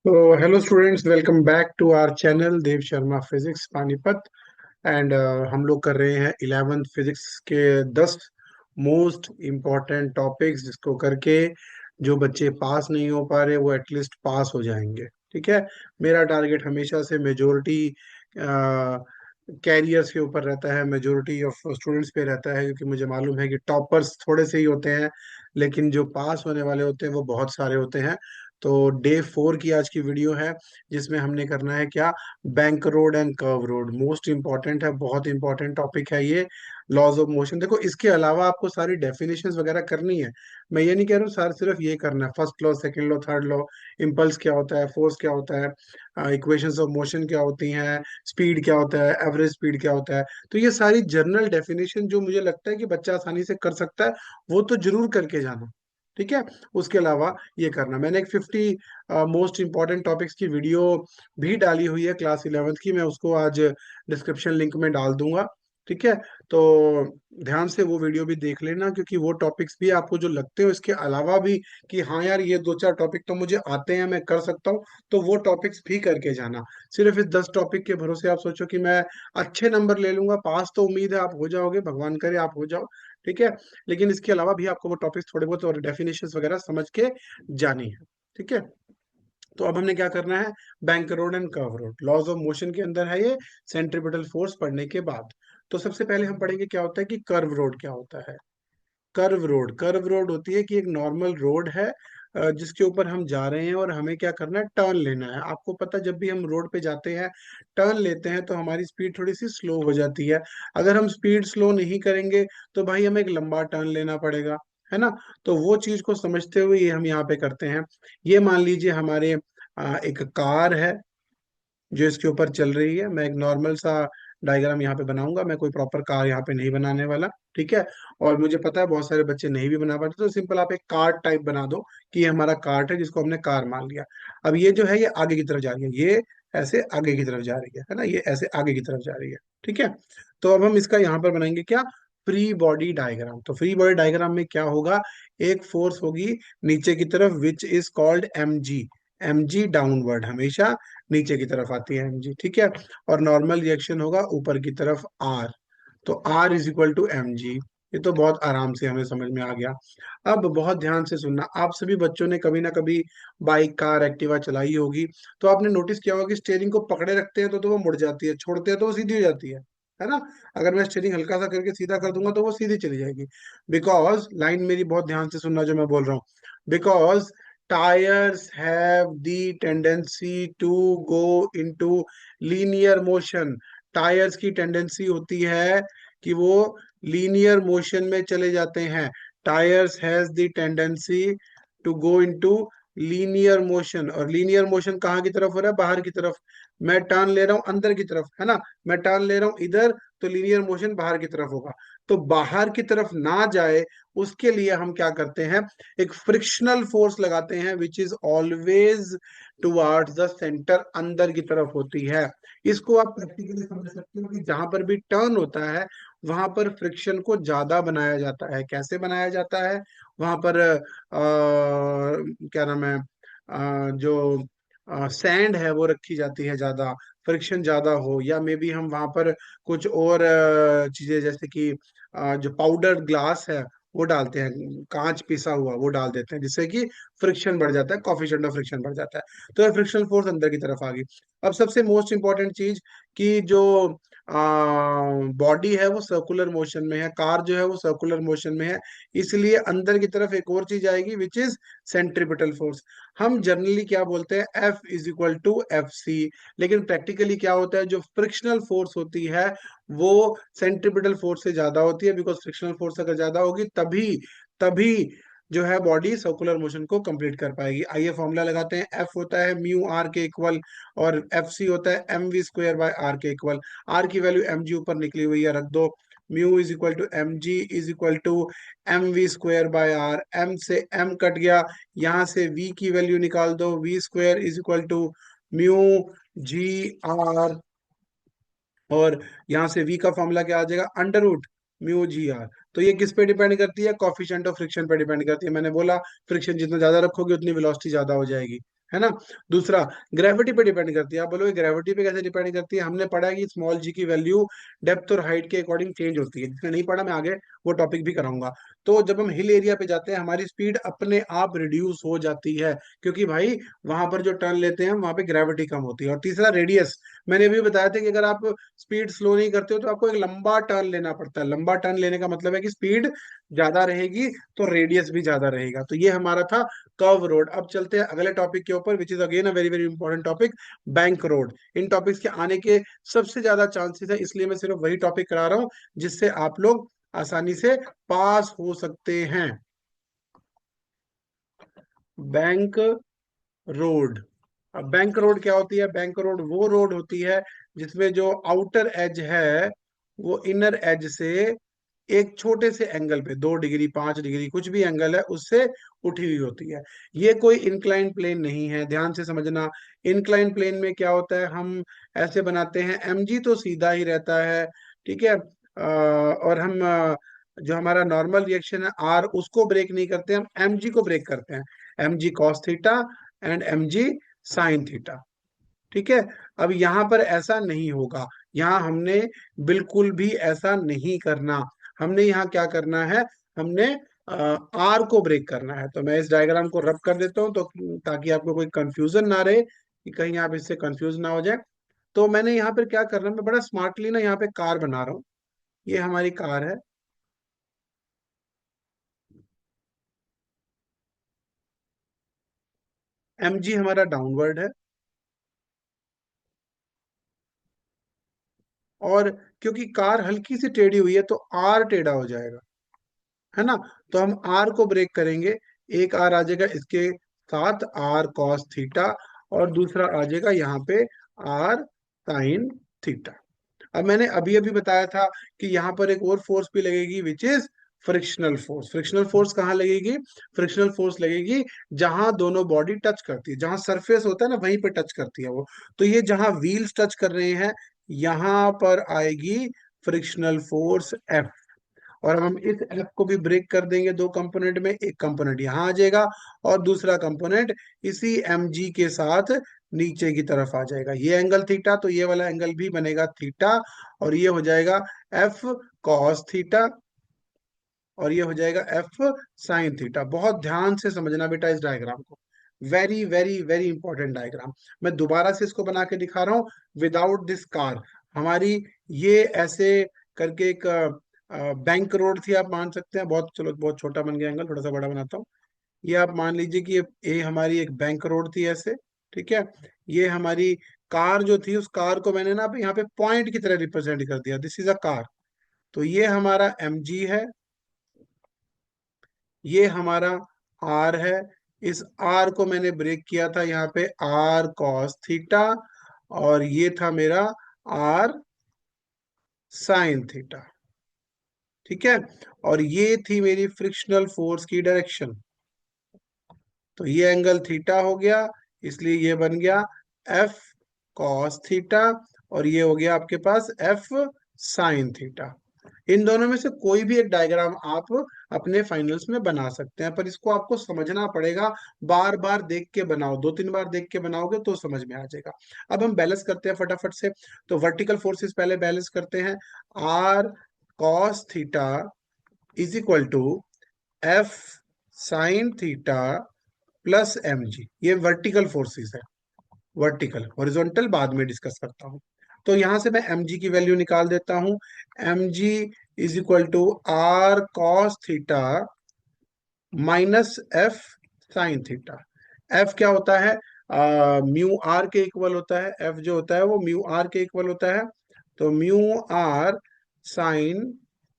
तो hello students, welcome back to our channel Dev Sharma physics Panipat. And हम लोग कर रहे हैं 11th फिजिक्स के 10 मोस्ट इम्पॉर्टेंट टॉपिक्स, जिसको करके जो बच्चे पास नहीं हो पा रहे वो एटलीस्ट पास हो जाएंगे। ठीक है। मेरा टारगेट हमेशा से मेजोरिटी कैरियर्स के ऊपर रहता है, मेजोरिटी ऑफ स्टूडेंट्स पे रहता है, क्योंकि मुझे मालूम है कि टॉपर्स थोड़े से ही होते हैं, लेकिन जो पास होने वाले होते हैं वो बहुत सारे होते हैं। तो डे 4 की आज की वीडियो है, जिसमें हमने करना है क्या, bank road and curve road. Most important है, बहुत इंपॉर्टेंट टॉपिक है ये। लॉज ऑफ मोशन, देखो इसके अलावा आपको सारी डेफिनेशंस वगैरह करनी है। मैं ये नहीं कह रहा हूँ सर सिर्फ ये करना है, first law, second law, third law, impulse क्या होता है, फोर्स क्या होता है, इक्वेशंस ऑफ मोशन क्या होती हैं, स्पीड क्या होता है, एवरेज स्पीड क्या होता है। तो ये सारी जनरल डेफिनेशन जो मुझे लगता है कि बच्चा आसानी से कर सकता है, वो तो जरूर करके जाना। ठीक है। उसके अलावा ये करना, मैंने एक 50 मोस्ट इंपॉर्टेंट टॉपिक्स की वीडियो भी डाली हुई है क्लास 11th की, मैं उसको आज डिस्क्रिप्शन लिंक में डाल दूंगा। ठीक है। तो ध्यान से वो वीडियो भी देख लेना, क्योंकि वो टॉपिक्स भी आपको जो लगते हो इसके अलावा भी कि हाँ यार ये दो चार टॉपिक तो मुझे आते हैं, मैं कर सकता हूँ, तो वो टॉपिक्स भी करके जाना। सिर्फ इस 10 टॉपिक के भरोसे आप सोचो कि मैं अच्छे नंबर ले लूंगा, पास तो उम्मीद है आप हो जाओगे, भगवान करे आप हो जाओ। ठीक है। लेकिन इसके अलावा भी आपको वो टॉपिक्स थोड़े बहुत और डेफिनेशंस वगैरह समझ के जानी है। ठीक है। तो अब हमने क्या करना है, bank road and curve road, laws of motion के अंदर है ये, सेंट्रीपिटल फोर्स पढ़ने के बाद। तो सबसे पहले हम पढ़ेंगे क्या होता है कि कर्व रोड क्या होता है। कर्व रोड होती है कि एक नॉर्मल रोड है, जिसके ऊपर हम जा रहे हैं और हमें क्या करना है, टर्न लेना है। आपको पता है, जब भी हम रोड पे जाते हैं, टर्न लेते हैं, तो हमारी स्पीड थोड़ी सी स्लो हो जाती है। अगर हम स्पीड स्लो नहीं करेंगे तो भाई हमें एक लंबा टर्न लेना पड़ेगा, है ना। तो वो चीज को समझते हुए ये हम यहाँ पे करते हैं। ये मान लीजिए हमारे एक कार है जो इसके ऊपर चल रही है। मैं एक नॉर्मल सा डायग्राम यहाँ पे बनाऊंगा, मैं कोई प्रॉपर कार यहाँ पे नहीं बनाने वाला। ठीक है। और मुझे पता है बहुत सारे बच्चे नहीं भी बना पाते, तो सिंपल आप एक कार्ट टाइप बना दो कि ये हमारा कार्ट है, जिसको हमने कार मान लिया। अब ये जो है ये आगे की तरफ जा रही है, ये ऐसे आगे की तरफ जा रही है ना, ये ऐसे आगे की तरफ जा रही है। ठीक है। तो अब हम इसका यहाँ पर बनाएंगे क्या, फ्री बॉडी डायग्राम। तो फ्री बॉडी डायग्राम में क्या होगा, एक फोर्स होगी नीचे की तरफ, which is called mg। mg downward, हमेशा नीचे की तरफ आती है mg। ठीक है। और नॉर्मल रिएक्शन होगा ऊपर की तरफ r। तो r is equal to mg। ये तो बहुत आराम से हमें समझ में आ गया। अब बहुत ध्यान से सुनना, आप सभी बच्चों ने कभी ना कभी बाइक, कार, एक्टिवा चलाई होगी। तो आपने नोटिस किया होगा कि स्टेयरिंग को पकड़े रखते हैं तो वो मुड़ जाती है, छोड़ते हैं तो वो सीधी हो जाती है ना। अगर मैं स्टेयरिंग हल्का सा करके सीधा कर दूंगा तो वो सीधी चली जाएगी। बिकॉज, लाइन मेरी बहुत ध्यान से सुनना जो मैं बोल रहा हूँ, because tires have the tendency to go into linear motion। Tyres की टेंडेंसी होती है कि वो लीनियर मोशन में चले जाते हैं। Tyres has the tendency to go into linear motion. और लीनियर मोशन कहाँ की तरफ हो रहा है, बाहर की तरफ। मैं टर्न ले रहा हूं अंदर की तरफ, है ना, मैं टर्न ले रहा हूं इधर, तो लीनियर मोशन बाहर की तरफ होगा। तो बाहर की तरफ ना जाए उसके लिए हम क्या करते हैं, एक फ्रिक्शनल फोर्स लगाते हैं, which is always towards the centre, अंदर की तरफ होती है। इसको आप प्रैक्टिकली समझ सकते हो कि जहां पर भी टर्न होता है वहां पर फ्रिक्शन को ज्यादा बनाया जाता है। कैसे बनाया जाता है, वहां पर क्या नाम है, जो सैंड है वो रखी जाती है ज्यादा, फ्रिक्शन ज्यादा हो, या मे बी हम वहां पर कुछ और चीजें जैसे कि जो पाउडर ग्लास है वो डालते हैं, कांच पिसा हुआ वो डाल देते हैं, जिससे कि फ्रिक्शन बढ़ जाता है, कॉफिशिएंट ऑफ फ्रिक्शन बढ़ जाता है। तो ये फ्रिक्शनल फोर्स अंदर की तरफ आ गई। अब सबसे मोस्ट इंपॉर्टेंट चीज कि जो बॉडी है वो सर्कुलर मोशन में है, कार जो है वो सर्कुलर मोशन में है, इसलिए अंदर की तरफ एक और चीज आएगी, विच इज सेंट्रीपिटल फोर्स। हम जनरली क्या बोलते हैं, F is equal to f c. लेकिन प्रैक्टिकली क्या होता है, जो फ्रिक्शनल फोर्स होती है वो सेंट्रीपिटल फोर्स से ज्यादा होती है, बिकॉज फ्रिक्शनल फोर्स अगर ज्यादा होगी तभी तभी जो है बॉडी सर्कुलर मोशन को कंप्लीट कर पाएगी। आइए फॉर्मूला लगाते हैं, एफ होता है म्यू आर के इक्वल, और एफ सी होता है m v square by r के इक्वल। आर की वैल्यू एम जी ऊपर निकली हुई है, रख दो। Mu is equal to m g is equal to m v square by r. M से एम कट गया, यहाँ से वी की वैल्यू निकाल दो, v square is equal to mu g r. और यहाँ से v का फॉर्मूला क्या आ जाएगा, under root mu g r. तो ये किस पे डिपेंड करती है, कॉफिशिएंट ऑफ फ्रिक्शन पे डिपेंड करती है। मैंने बोला फ्रिक्शन जितना ज्यादा रखोगे उतनी वेलोसिटी ज्यादा हो जाएगी। है ना। दूसरा, ग्रेविटी पे डिपेंड करती है। आप बोलोगे ग्रेविटी पे कैसे डिपेंड करती है, हमने पढ़ा है कि स्मॉल जी की वैल्यू डेप्थ और हाइट के अकॉर्डिंग चेंज होती है। जिसने नहीं पढ़ा मैं आगे वो टॉपिक भी कराऊंगा। तो जब हम हिल एरिया पे जाते हैं हमारी स्पीड अपने आप रिड्यूस हो जाती है, क्योंकि भाई वहां पर जो टर्न लेते हैं वहां पे ग्रेविटी कम होती है। और तीसरा, रेडियस। मैंने अभी बताया था कि अगर आप स्पीड स्लो नहीं करते हो तो आपको एक लंबा टर्न लेना पड़ता है। लंबा टर्न लेने का मतलब है कि स्पीड ज्यादा रहेगी तो रेडियस भी ज्यादा रहेगा। तो ये हमारा था कर्व रोड। अब चलते हैं अगले टॉपिक के ऊपर, which is again a very very important topic, bank road. In topics के आने के सबसे ज्यादा चांसेस है, इसलिए मैं सिर्फ वही टॉपिक करा रहा हूँ जिससे आप लोग आसानी से पास हो सकते हैं। Bank road. अब बैंक रोड क्या होती है? बैंक रोड वो रोड होती है जिसमें जो आउटर एज है वो इनर एज से एक छोटे से एंगल पे, 2 डिग्री 5 डिग्री कुछ भी एंगल है उससे उठी हुई होती है। ये कोई इंक्लाइन प्लेन नहीं है, ध्यान से समझना। इंक्लाइन प्लेन में क्या होता है, हम ऐसे बनाते हैं, mg तो सीधा ही रहता है, ठीक है। और हम जो हमारा नॉर्मल रिएक्शन है आर उसको ब्रेक नहीं करते, हम mg को ब्रेक करते हैं। mg cos theta and mg sin theta, ठीक है। अब यहां पर ऐसा नहीं होगा, यहाँ हमने बिल्कुल भी ऐसा नहीं करना। हमने यहाँ क्या करना है, हमने आर को ब्रेक करना है। तो मैं इस डायग्राम को रब कर देता हूँ तो ताकि आपको कोई कंफ्यूजन ना रहे, कि कहीं आप इससे कंफ्यूज ना हो जाए। तो मैंने यहाँ पर क्या करना है, मैं बड़ा स्मार्टली ना यहाँ पे कार बना रहा हूँ। ये हमारी कार है, mg हमारा डाउनवर्ड है, और क्योंकि कार हल्की सी टेढ़ी हुई है तो आर टेढ़ा हो जाएगा, है ना। तो हम आर को ब्रेक करेंगे, एक आर आ जाएगा इसके साथ, आर कॉस थीटा, और दूसरा आ जाएगा यहाँ पे आर साइन थीटा। अब मैंने अभी अभी बताया था कि यहाँ पर एक और फोर्स भी लगेगी, which is frictional force. Frictional force कहाँ लगेगी? फ्रिक्शनल फोर्स लगेगी जहां दोनों बॉडी टच करती है, जहां सरफेस होता है ना वहीं पे टच करती है वो। तो ये जहां व्हील्स टच कर रहे हैं यहां पर आएगी फ्रिक्शनल फोर्स एफ। और अब हम इस एफ को भी ब्रेक कर देंगे दो कंपोनेंट में, एक कंपोनेंट यहाँ आ जाएगा और दूसरा कंपोनेंट इसी एम जी के साथ नीचे की तरफ आ जाएगा। ये एंगल थीटा, तो ये वाला एंगल भी बनेगा थीटा, और ये हो जाएगा एफ कॉस थीटा, और ये हो जाएगा एफ साइन थीटा। बहुत ध्यान से समझना बेटा इस डायग्राम को, very very very important diagram. मैं दोबारा से इसको बना के दिखा रहा हूँ विदाउट दिस कार। हमारी ये ऐसे करके एक बैंक रोड थी, आप मान सकते हैं। बहुत, चलो बहुत छोटा बन गया एंगल, थोड़ा सा बड़ा बनाता हूँ। ये आप मान लीजिए कि ये हमारी एक बैंक रोड थी ऐसे, ठीक है। ये हमारी कार जो थी, उस कार को मैंने ना यहाँ पे पॉइंट की तरह रिप्रेजेंट कर दिया, दिस इज अ कार। तो ये हमारा एम जी है, ये हमारा आर है। इस आर को मैंने ब्रेक किया था यहाँ पे आर कॉस थीटा, और ये था मेरा आर साइन थीटा, ठीक है। और ये थी मेरी फ्रिक्शनल फोर्स की डायरेक्शन। तो ये एंगल थीटा हो गया, इसलिए ये बन गया एफ कॉस थीटा, और ये हो गया आपके पास एफ साइन थीटा। इन दोनों में से कोई भी एक डायग्राम आप अपने फाइनल्स में बना सकते हैं, पर इसको आपको समझना पड़ेगा। बार बार देख के बनाओ, 2-3 बार देख के बनाओगे तो समझ में आ जाएगा। अब हम बैलेंस करते हैं फटाफट से। तो वर्टिकल फोर्सेस पहले बैलेंस करते हैं। R cos theta is equal to f sine theta plus m g, ये वर्टिकल फोर्सेस है। वर्टिकल, हॉरिजॉन्टल बाद में डिस्कस करता हूँ। तो यहां से मैं mg की वैल्यू निकाल देता हूं। mg is equal to r cos theta minus f sine theta. F क्या होता है? म्यू आर के इक्वल होता है। एफ जो होता है वो म्यू आर के इक्वल होता है। तो mu r sine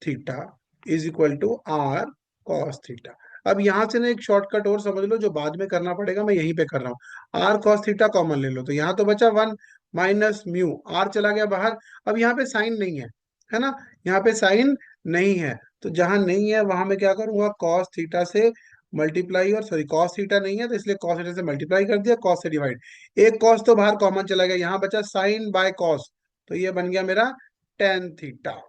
theta is equal to r cos theta. अब यहां से ना एक शॉर्टकट और समझ लो, जो बाद में करना पड़ेगा मैं यहीं पे कर रहा हूँ। आर कॉस थीटा कॉमन ले लो, तो यहाँ तो बचा 1 माइनस म्यू, आर चला गया बाहर। अब यहाँ पे साइन नहीं है ना, यहाँ पे साइन नहीं है। तो जहां नहीं है वहां मैं क्या करूंगा, कॉस थीटा से मल्टीप्लाई, और सॉरी कॉस थीटा नहीं है तो इसलिए कॉस थीटा से मल्टीप्लाई कर दिया, कॉस से डिवाइड। एक कॉस तो बाहर कॉमन चला गया, यहाँ बचा साइन बाय कॉस, तो ये बन गया मेरा टेन थीटा।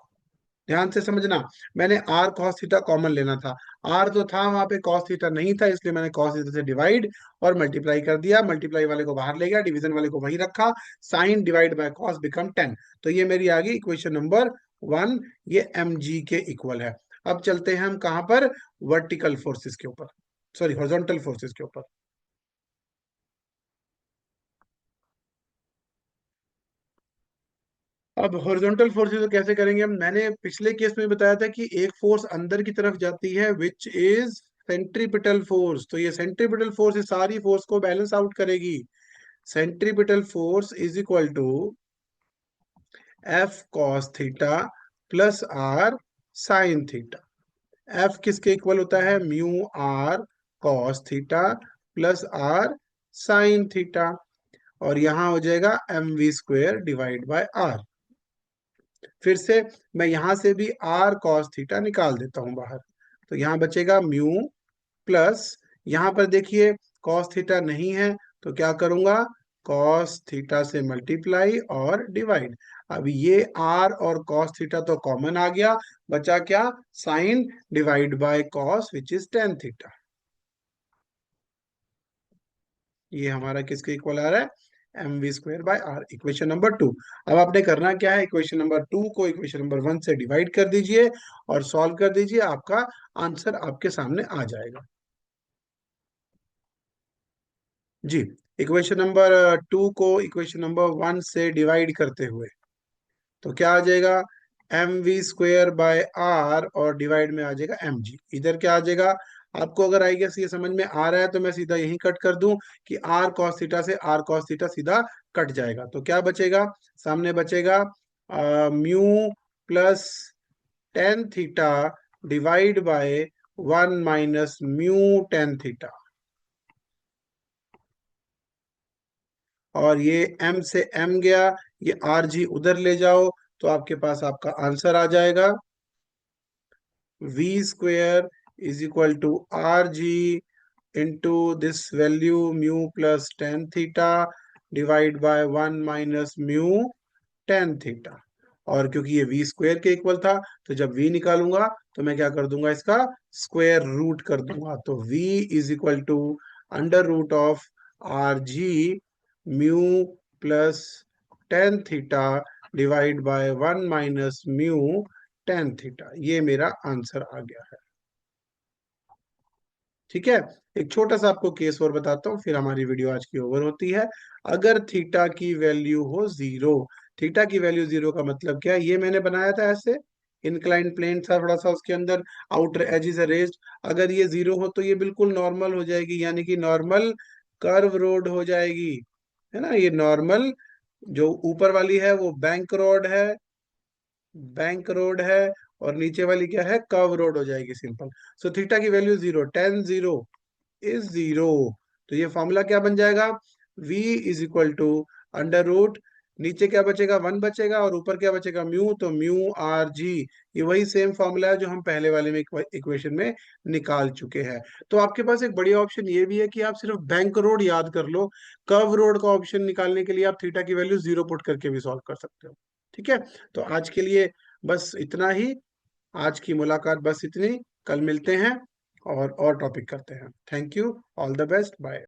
ध्यान से समझना, मैंने आर कॉस थीटा कॉमन लेना था। आर तो था वहां पे, कॉस थीटा नहीं था, इसलिए मैंने कॉस थीटा से डिवाइड और मल्टीप्लाई कर दिया। मल्टीप्लाई वाले को बाहर ले गया, डिवीजन वाले को वही रखा। Sine divide by cos become 10। तो ये मेरी आ गई इक्वेशन नंबर 1। ये एम जी के इक्वल है। अब चलते हैं हम कहां पर, वर्टिकल फोर्सेस के ऊपर, सॉरी हॉरिजॉन्टल फोर्सेस के ऊपर। अब हॉरिजॉन्टल फोर्सेस को कैसे करेंगे हम, मैंने पिछले केस में बताया था कि एक फोर्स अंदर की तरफ जाती है विच इज सेंट्रीपिटल फोर्स। तो ये सेंट्रीपिटल फोर्स इस सारी फोर्स को बैलेंस आउट करेगी। Centripetal force is equal to f cos theta plus r sine theta. F किसके इक्वल होता है, mu r cos theta plus r sine theta. और यहां हो जाएगा m v square divide by r. फिर से मैं यहां से भी आर कॉस थीटा निकाल देता हूं बाहर। तो यहां बचेगा म्यू प्लस, यहां पर देखिए कॉस थीटा नहीं है, तो क्या करूंगा, कॉस थीटा से मल्टीप्लाई और डिवाइड। अब ये आर और कॉस थीटा तो कॉमन आ गया, बचा क्या, sine divide by cos which is tan theta. ये हमारा किसके इक्वल आ रहा है, m v square by r, equation number 2। अब आपने करना क्या है, इक्वेशन नंबर 2 को इक्वेशन नंबर 1 से डिवाइड कर दीजिए और सॉल्व कर दीजिए, आपका आंसर आपके सामने आ जाएगा। जी, इक्वेशन नंबर 2 को इक्वेशन नंबर 1 से डिवाइड करते हुए तो क्या आ जाएगा, m v square by r और डिवाइड में आ जाएगा एम जी। इधर क्या आ जाएगा, आपको अगर आई गेस ये समझ में आ रहा है तो मैं सीधा यही कट कर दूं कि आर कॉस थीटा से आर कॉस थीटा सीधा कट जाएगा। तो क्या बचेगा, सामने बचेगा mu plus tan theta divide by 1 - mu tan theta. और ये m से m गया, ये आर जी उधर ले जाओ, तो आपके पास आपका आंसर आ जाएगा, v square is equal to r g into this value mu plus tan theta divide by 1 - mu tan theta. और क्योंकि ये वी स्क्वेयर के इक्वल था, तो जब वी निकालूंगा तो मैं क्या कर दूंगा, इसका स्क्वायर रूट कर दूंगा। तो v is equal to under root of r g mu plus tan theta divide by 1 - mu tan theta. ये मेरा आंसर आ गया है। ठीक है, एक छोटा सा आपको केस और बताता हूँ, फिर हमारी वीडियो आज की ओवर होती है। अगर थीटा की वैल्यू हो जीरो, थीटा की वैल्यू जीरो का मतलब क्या है, ये मैंने बनाया था ऐसे, इंक्लाइन प्लेन था थोड़ा सा, उसके अंदर आउटर एजेस रेज्ड। अगर ये जीरो हो तो ये बिल्कुल नॉर्मल हो जाएगी, यानी कि नॉर्मल कर्व रोड हो जाएगी, है ना। ये नॉर्मल जो ऊपर वाली है वो बैंक रोड है, बैंक रोड है, और नीचे वाली क्या है, कर्व रोड हो जाएगी, सिंपल। सो थीटा की value zero, tan zero is zero. तो ये फॉर्मूला क्या बन जाएगा, v is equal to under root, नीचे क्या बचेगा, वन बचेगा, और ऊपर क्या बचेगा, म्यू, तो म्यू आर जी। ये वही सेम फॉर्मूला है जो हम पहले वाले में इक्वेशन में निकाल चुके हैं। तो आपके पास एक बढ़िया ऑप्शन ये भी है कि आप सिर्फ बैंक रोड याद कर लो, कर्व रोड का ऑप्शन निकालने के लिए आप थीटा की वैल्यू जीरो पुट करके भी सॉल्व कर सकते हो। ठीक है, तो आज के लिए बस इतना ही, आज की मुलाकात बस इतनी, कल मिलते हैं और टॉपिक करते हैं। Thank you, all the best, bye.